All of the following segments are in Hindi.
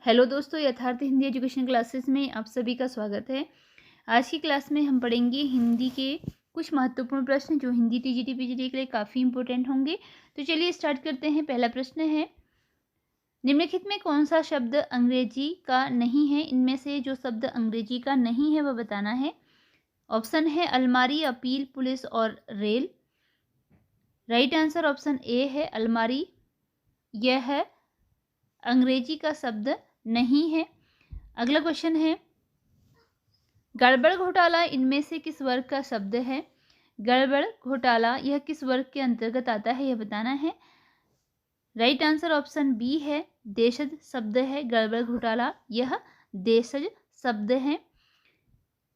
हेलो दोस्तों, यथार्थ हिंदी एजुकेशन क्लासेस में आप सभी का स्वागत है। आज की क्लास में हम पढ़ेंगे हिंदी के कुछ महत्वपूर्ण प्रश्न जो हिंदी टीजीटी पीजीटी के लिए काफ़ी इंपॉर्टेंट होंगे। तो चलिए स्टार्ट करते हैं। पहला प्रश्न है, निम्नलिखित में कौन सा शब्द अंग्रेजी का नहीं है? इनमें से जो शब्द अंग्रेजी का नहीं है वह बताना है। ऑप्शन है अलमारी, अपील, पुलिस और rail. Right answer option A है अलमारी। यह है अंग्रेजी का शब्द नहीं है। अगला क्वेश्चन है, गड़बड़ घोटाला इनमें से किस वर्ग का शब्द है? गड़बड़ घोटाला यह किस वर्ग के अंतर्गत आता है, यह बताना है। राइट आंसर ऑप्शन बी है देशज शब्द है। गड़बड़ घोटाला यह देशज शब्द है।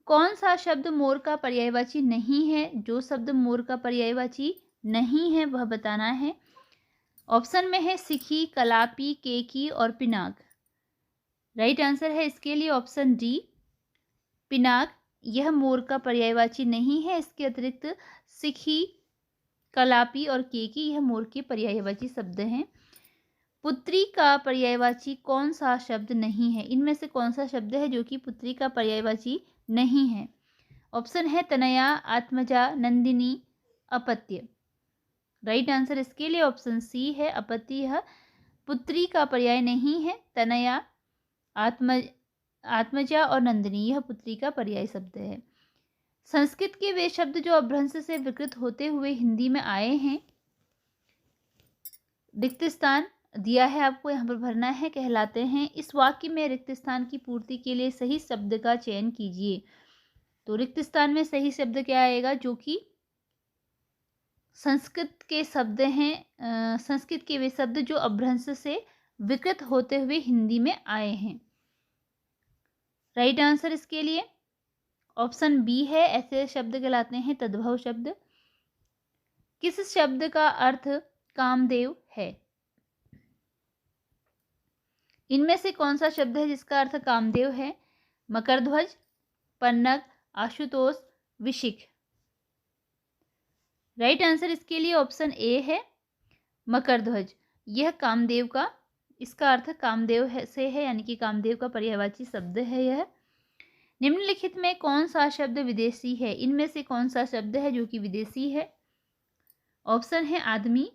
कौन सा शब्द मोर का पर्यायवाची नहीं है? जो शब्द मोर का पर्यायवाची नहीं है वह बताना है। ऑप्शन में है सिखी, कलापी, केकी और पिनाक। राइट आंसर है इसके लिए ऑप्शन डी पिनाक। यह मोर का पर्यायवाची नहीं है। इसके अतिरिक्त सिखी, कलापी और केकी यह मोर के पर्यायवाची शब्द हैं। पुत्री का पर्यायवाची कौन सा शब्द नहीं है? इनमें से कौन सा शब्द है जो कि पुत्री का पर्यायवाची नहीं है? ऑप्शन है तनया, आत्मजा, नंदिनी, अपत्य। राइट आंसर इसके लिए ऑप्शन सी है अपत्य। यह पुत्री का पर्याय नहीं है। तनया, आत्मजा और नंदिनी यह पुत्री का पर्याय शब्द है। संस्कृत के वे शब्द जो अपभ्रंश से विकृत होते हुए हिंदी में आए हैं, रिक्त स्थान दिया है आपको, यहाँ पर भरना है, कहलाते हैं। इस वाक्य में रिक्त स्थान की पूर्ति के लिए सही शब्द का चयन कीजिए। तो रिक्त स्थान में सही शब्द क्या आएगा? जो कि संस्कृत के शब्द हैं, संस्कृत के वे शब्द जो अपभ्रंश से विकृत होते हुए हिंदी में आए हैं। राइट आंसर इसके लिए ऑप्शन बी है। ऐसे शब्द कहलाते हैं तद्भव शब्द। किस शब्द का अर्थ कामदेव है? इनमें से कौन सा शब्द है जिसका अर्थ कामदेव है? मकरध्वज, पन्नग, आशुतोष, विशिख। राइट आंसर इसके लिए ऑप्शन ए है मकरध्वज। यह कामदेव का, इसका अर्थ कामदेव से है, यानी कि कामदेव का पर्यायवाची शब्द है यह। निम्नलिखित में कौन सा शब्द विदेशी है? इनमें से कौन सा शब्द है जो कि विदेशी है? ऑप्शन है आदमी,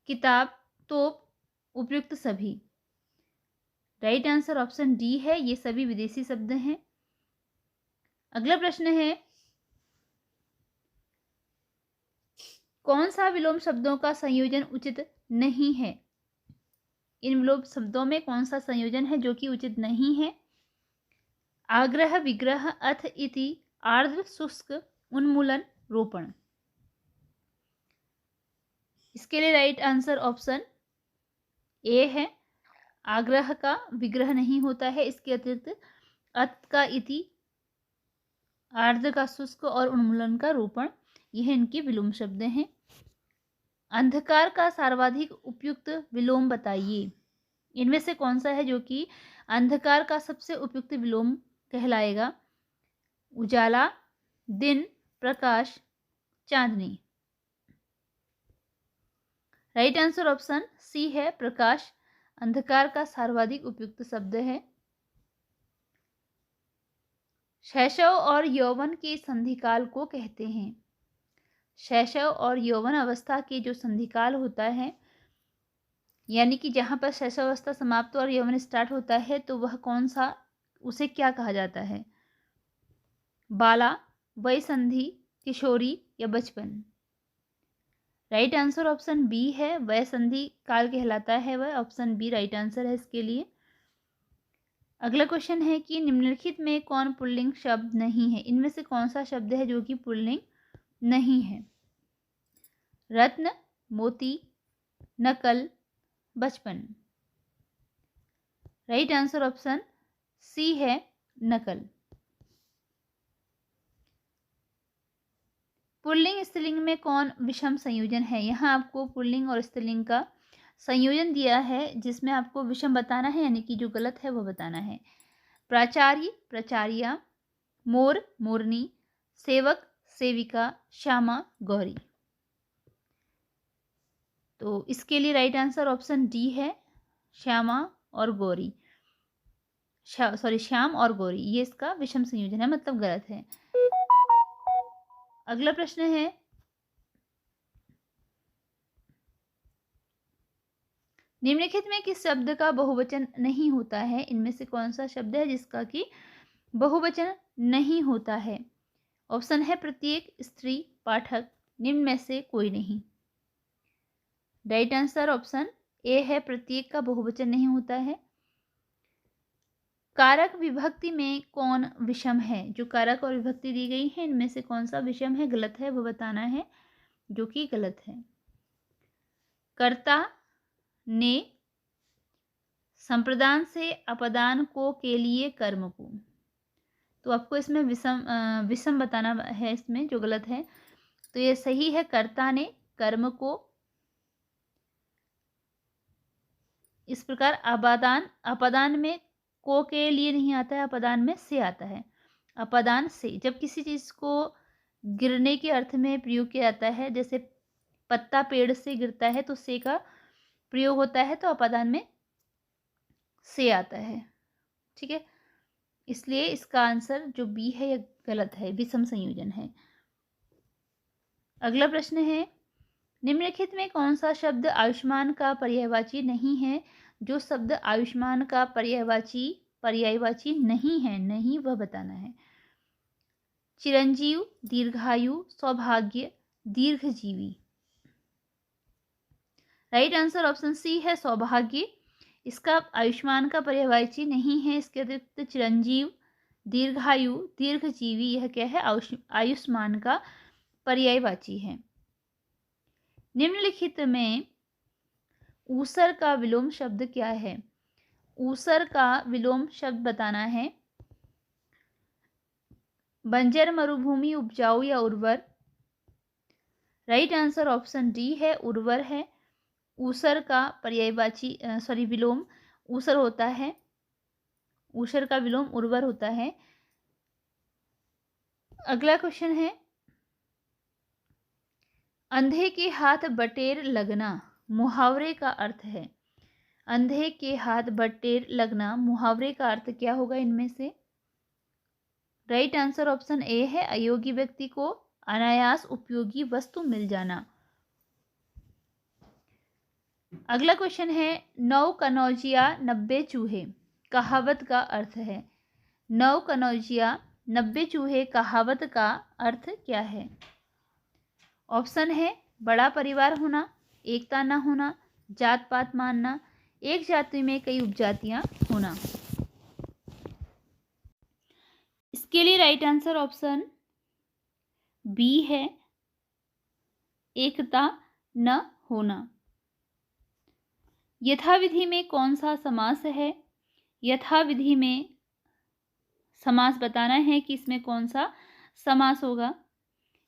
किताब, तोप, उपयुक्त सभी। राइट आंसर ऑप्शन डी है, ये सभी विदेशी शब्द हैं। अगला प्रश्न है, कौन सा विलोम शब्दों का संयोजन उचित नहीं है? इन विलोम शब्दों में कौन सा संयोजन है जो कि उचित नहीं है? आग्रह, विग्रह, अथ, इति, आर्द्र, शुष्क, उन्मूलन, रोपण। इसके लिए राइट आंसर ऑप्शन ए है। आग्रह का विग्रह नहीं होता है। इसके अतिरिक्त अत का इति, आर्द्र का शुष्क और उन्मूलन का रोपण, यह इनके विलोम शब्द हैं। अंधकार का सर्वाधिक उपयुक्त विलोम बताइए। इनमें से कौन सा है जो कि अंधकार का सबसे उपयुक्त विलोम कहलाएगा? उजाला, दिन, प्रकाश, चांदनी। राइट आंसर ऑप्शन सी है प्रकाश। अंधकार का सर्वाधिक उपयुक्त शब्द है। शैशव और यौवन के संधिकाल को कहते हैं। शैशव और यौवन अवस्था के जो संधिकाल होता है, यानी कि जहाँ पर शैशव अवस्था समाप्त और यौवन स्टार्ट होता है, तो वह कौन सा, उसे क्या कहा जाता है? बाला, वयसंधि, किशोरी या बचपन। राइट आंसर ऑप्शन बी है, वयसंधि काल कहलाता है वह। ऑप्शन बी राइट आंसर है इसके लिए। अगला क्वेश्चन है कि निम्नलिखित में कौन पुल्लिंग शब्द नहीं है? इनमें से कौन सा शब्द है जो कि पुल्लिंग नहीं है? रत्न, मोती, नकल, बचपन। राइट आंसर ऑप्शन सी है नकल। पुल्लिंग स्त्रीलिंग में कौन विषम संयोजन है? यहाँ आपको पुल्लिंग और स्त्रीलिंग का संयोजन दिया है जिसमें आपको विषम बताना है, यानी कि जो गलत है वो बताना है। प्राचार्य, प्राचार्या, मोर, मोरनी, सेवक, सेविका, श्यामा, गौरी। तो इसके लिए राइट आंसर ऑप्शन डी है श्यामा और गौरी, श्याम और गौरी, ये इसका विषम संयोजन है, मतलब गलत है। अगला प्रश्न है, निम्नलिखित में किस शब्द का बहुवचन नहीं होता है? इनमें से कौन सा शब्द है जिसका कि बहुवचन नहीं होता है? ऑप्शन है प्रत्येक, स्त्री, पाठक, निम्न में से कोई नहीं। राइट आंसर ऑप्शन ए है, प्रत्येक का बहुवचन नहीं होता है। कारक विभक्ति में कौन विषम है? जो कारक और विभक्ति दी गई है इनमें से कौन सा विषम है, गलत है, वो बताना है, जो कि गलत है। कर्ता, ने, संप्रदान से अपदान को, के लिए, कर्म को। तो आपको इसमें विषम बताना है, इसमें जो गलत है। तो ये सही है, कर्ता ने, कर्म को। इस प्रकार अपदान में को के लिए नहीं आता है, अपदान में से आता है। अपदान से, जब किसी चीज को गिरने के अर्थ में प्रयोग किया जाता है, जैसे पत्ता पेड़ से गिरता है तो से का प्रयोग होता है, तो अपदान में से आता है। ठीक है, इसलिए इसका आंसर जो बी है यह गलत है, विषम संयोजन है। अगला प्रश्न है, निम्नलिखित में कौन सा शब्द आयुष्मान का पर्यायवाची नहीं है? जो शब्द आयुष्मान का पर्यायवाची नहीं है, नहीं, वह बताना है। चिरंजीव, दीर्घायु, सौभाग्य, दीर्घजीवी। राइट आंसर ऑप्शन सी है, सौभाग्य। इसका आयुष्मान का पर्यायवाची नहीं है। इसके अतिरिक्त चिरंजीव, दीर्घायु, दीर्घजीवी, यह क्या है, आयुष्मान का पर्यायवाची है। निम्नलिखित में ऊसर का विलोम शब्द क्या है? ऊसर का विलोम शब्द बताना है। बंजर, मरुभूमि, उपजाऊ या उर्वर। राइट आंसर ऑप्शन डी है, उर्वर है। ऊसर का पर्यायवाची विलोम ऊसर होता है, ऊसर का विलोम उर्वर होता है। अगला क्वेश्चन है, अंधे के हाथ बटेर लगना मुहावरे का अर्थ है। अंधे के हाथ बटेर लगना मुहावरे का अर्थ क्या होगा इनमें से? राइट आंसर ऑप्शन ए है, अयोग्य व्यक्ति को अनायास उपयोगी वस्तु मिल जाना। अगला क्वेश्चन है, 9 कनौजिया 90 चूहे कहावत का अर्थ है। 9 कनौजिया 90 चूहे कहावत का अर्थ क्या है? ऑप्शन है बड़ा परिवार होना, एकता न होना, जात पात मानना, एक जाति में कई उपजातियां होना। इसके लिए राइट आंसर ऑप्शन बी है, एकता न होना। यथाविधि में कौन सा समास है? यथाविधि में समास बताना है कि इसमें कौन सा समास होगा।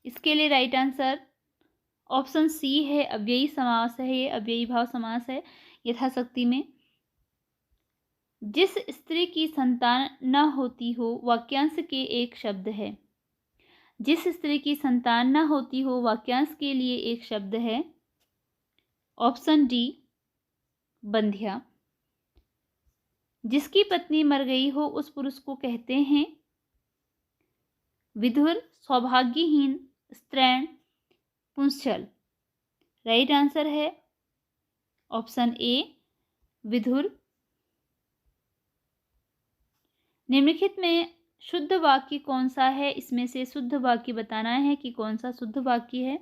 इसके लिए राइट आंसर ऑप्शन सी है, अव्ययी समास है। ये अव्ययी भाव समास है यथाशक्ति में। जिस स्त्री की संतान न होती हो वाक्यांश के एक शब्द है। जिस स्त्री की संतान न होती हो वाक्यांश के लिए एक शब्द है। ऑप्शन डी, बंध्या। जिसकी पत्नी मर गई हो उस पुरुष को कहते हैं विधुर, सौभाग्यहीन, स्त्रैण, पुंसछल। राइट आंसर है ऑप्शन ए, विधुर। निम्नलिखित में शुद्ध वाक्य कौन सा है? इसमें से शुद्ध वाक्य बताना है कि कौन सा शुद्ध वाक्य है।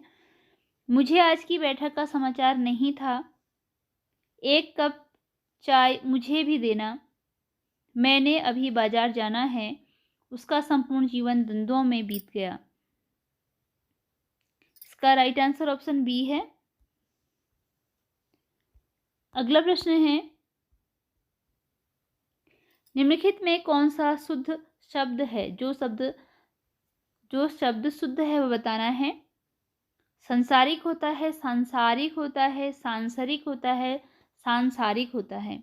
मुझे आज की बैठक का समाचार नहीं था। एक कप चाय मुझे भी देना। मैंने अभी बाजार जाना है। उसका संपूर्ण जीवन द्वंद्वों में बीत गया। इसका राइट आंसर ऑप्शन बी है। अगला प्रश्न है, निम्नलिखित में कौन सा शुद्ध शब्द है? जो शब्द शुद्ध है वह बताना है। संसारिक होता है, सांसारिक होता है, सांसरिक होता है, सांसारिक होता है।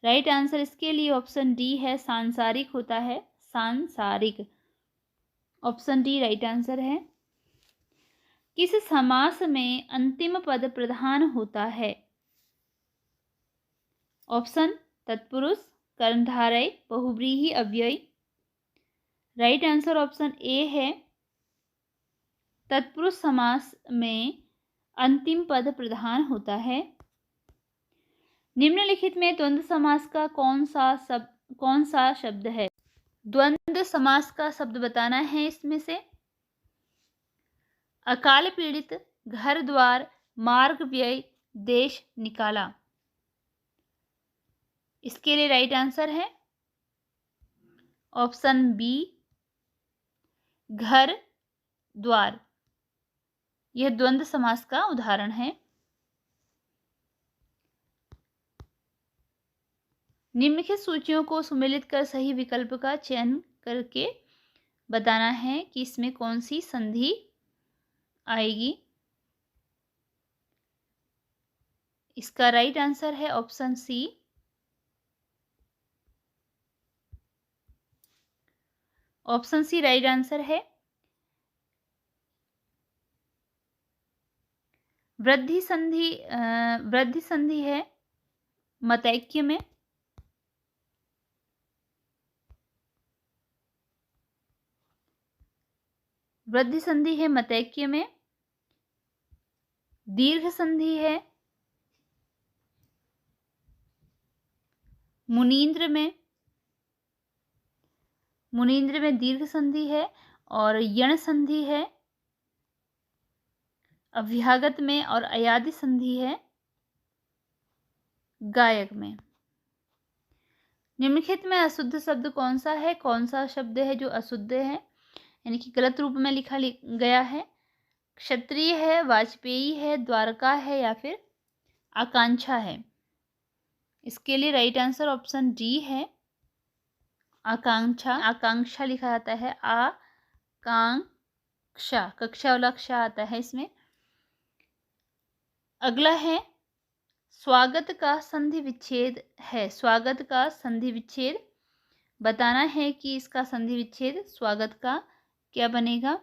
राइट आंसर इसके लिए ऑप्शन डी है, सांसारिक होता है, सांसारिक। ऑप्शन डी राइट आंसर है। किस समास में अंतिम पद प्रधान होता है? ऑप्शन तत्पुरुष, कर्णधारय, बहुव्रीहि, अव्यय। राइट आंसर ऑप्शन ए है, तत्पुरुष समास में अंतिम पद प्रधान होता है। निम्नलिखित में द्वंद्व समास का कौन सा शब्द है? द्वंद्व समास का शब्द बताना है इसमें से। अकाल पीड़ित, घर द्वार, मार्ग व्यय, देश निकाला। इसके लिए राइट आंसर है ऑप्शन बी, घर द्वार। यह द्वंद्व समास का उदाहरण है। निम्नलिखित सूचियों को सुमेलित कर सही विकल्प का चयन करके बताना है कि इसमें कौन सी संधि आएगी। इसका राइट आंसर है option C, option C right answer है। वृद्धि संधि है मतैक्य में। वृद्धि संधि है मतैक्य में। दीर्घ संधि है मुनींद्र में। मुनींद्र में दीर्घ संधि है। और यण संधि है अभ्यागत में। और अयादि संधि है गायक में। निम्नलिखित में अशुद्ध शब्द कौन सा है? कौन सा शब्द है जो अशुद्ध है, यानी कि गलत रूप में लिखा गया है? क्षत्रिय है, वाजपेयी है, द्वारका है, या फिर आकांक्षा है। इसके लिए राइट आंसर ऑप्शन डी है, आकांक्षा। आकांक्षा लिखा जाता है आकांक्षा, कक्षा वाला अक्षा आता है इसमें। अगला है स्वागत का संधि विच्छेद है। स्वागत का संधि विच्छेद बताना है कि इसका संधि विच्छेद स्वागत का क्या बनेगा।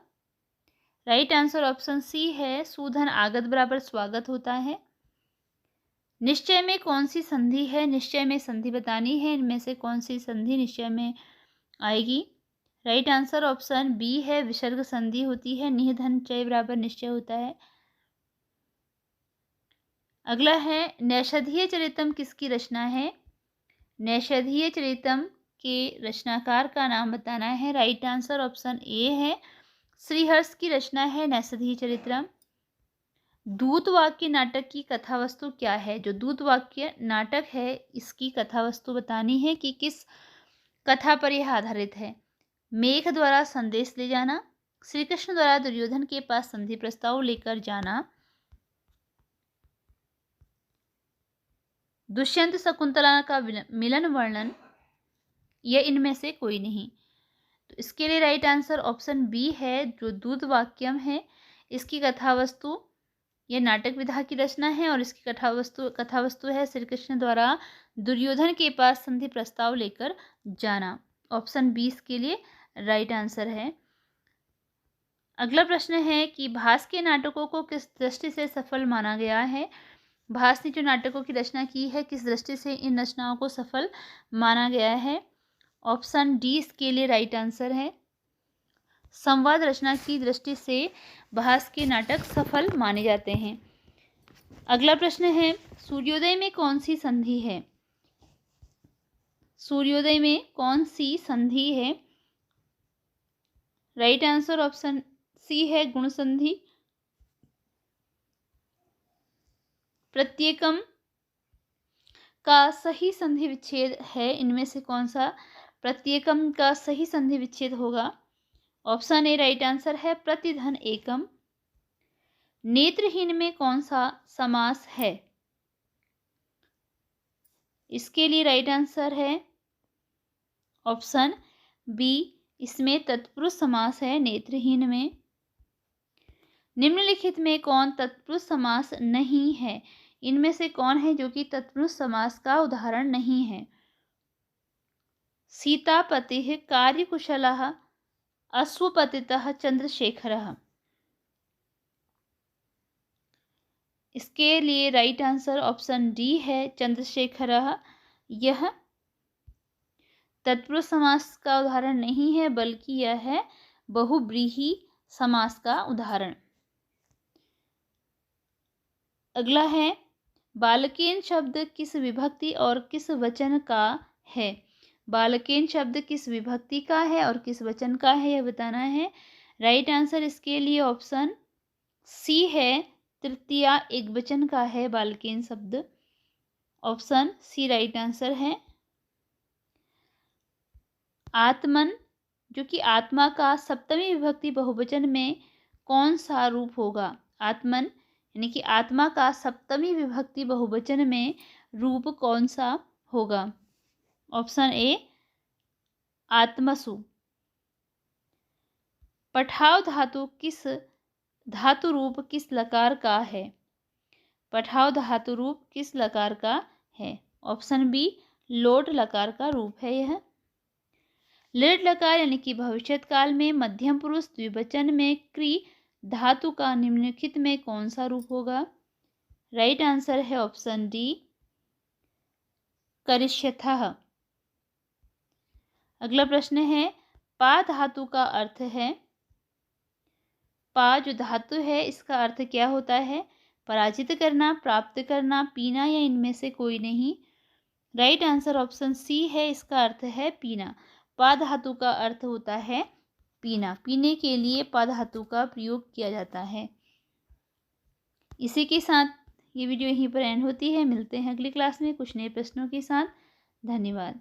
राइट आंसर ऑप्शन सी है, सूधन आगत बराबर स्वागत होता है। निश्चय में कौन सी संधि है? निश्चय में संधि बतानी है, इनमें से कौन सी संधि निश्चय में आएगी। राइट आंसर ऑप्शन बी है, विसर्ग संधि होती है। निधन चय बराबर निश्चय होता है। अगला है नैषधीय चरितम किसकी रचना है? नैषधीय चरितम के रचनाकार का नाम बताना है। राइट आंसर ऑप्शन ए है, श्रीहर्ष की रचना है नैषधीय चरितम। दूतवाक्य नाटक की कथावस्तु क्या है? जो दूतवाक्य नाटक है इसकी कथावस्तु बतानी है कि किस कथा पर यह आधारित है। मेघ द्वारा संदेश ले जाना, श्री कृष्ण द्वारा दुर्योधन के पास संधि प्रस्ताव लेकर जाना, दुष्यंत शकुंतला का मिलन वर्णन, यह इनमें से कोई नहीं। तो इसके लिए राइट आंसर ऑप्शन बी है, जो दूतवाक्यम है इसकी कथावस्तु, यह नाटक विधा की रचना है और इसकी कथावस्तु है श्री कृष्ण द्वारा दुर्योधन के पास संधि प्रस्ताव लेकर जाना। ऑप्शन बी इसके लिए राइट आंसर है। अगला प्रश्न है कि भास के नाटकों को किस दृष्टि से सफल माना गया है? भास ने जो नाटकों की रचना की है, किस दृष्टि से इन रचनाओं को सफल माना गया है? ऑप्शन डी इसके लिए राइट आंसर है, संवाद रचना की दृष्टि से भास के नाटक सफल माने जाते हैं। अगला प्रश्न है, सूर्योदय में कौन सी संधि है? सूर्योदय में कौन सी संधि है? राइट आंसर ऑप्शन सी है, गुण संधि। प्रत्येकम का सही संधि विच्छेद है, इनमें से कौन सा प्रत्येकम का सही संधि विच्छेद होगा? ऑप्शन ए राइट आंसर है, प्रतिधन एकम। नेत्रहीन में कौन सा समास है? इसके लिए राइट आंसर है ऑप्शन बी, इसमें तत्पुरुष समास है नेत्रहीन में। निम्नलिखित में कौन तत्पुरुष समास नहीं है? इनमें से कौन है जो कि तत्पुरुष समास का उदाहरण नहीं है? सीतापतिः कार्यकुशलः अश्वपतितः चंद्रशेखरः। इसके लिए राइट आंसर ऑप्शन डी है, चंद्रशेखरः। यह तत्पुरुष समास का उदाहरण नहीं है, बल्कि यह है बहुव्रीहि समास का उदाहरण। अगला है, बालकेन शब्द किस विभक्ति और किस वचन का है? बालकेन शब्द किस विभक्ति का है और किस वचन का है, यह बताना है। राइट आंसर इसके लिए ऑप्शन सी है, तृतीया एकवचन का है बालकेन शब्द। ऑप्शन सी राइट आंसर है। आत्मन, जो कि आत्मा का सप्तमी विभक्ति बहुवचन में कौन सा रूप होगा? आत्मन यानी कि आत्मा का सप्तमी विभक्ति बहुवचन में रूप कौन सा होगा? Option A, आत्मसु। पठाव धातु किस धातु रूप किस लकार का है? पठाव धातु रूप किस लकार का है? ऑप्शन बी, लोट लकार का रूप है यह। लिट लकार यानी कि भविष्यत काल में मध्यम पुरुष द्विवचन में क्री धातु का निम्नलिखित में कौन सा रूप होगा? राइट आंसर है ऑप्शन डी, करिष्यथः। अगला प्रश्न है, पा धातु का अर्थ है, पा जो धातु है इसका अर्थ क्या होता है? पराजित करना, प्राप्त करना, पीना या इनमें से कोई नहीं। राइट आंसर ऑप्शन सी है, इसका अर्थ है पीना। पा धातु का अर्थ होता है पीना, पीने के लिए पा धातु का प्रयोग किया जाता है। इसी के साथ ये वीडियो यहीं पर एंड होती है। मिलते हैं अगली क्लास में कुछ नए प्रश्नों के साथ। धन्यवाद।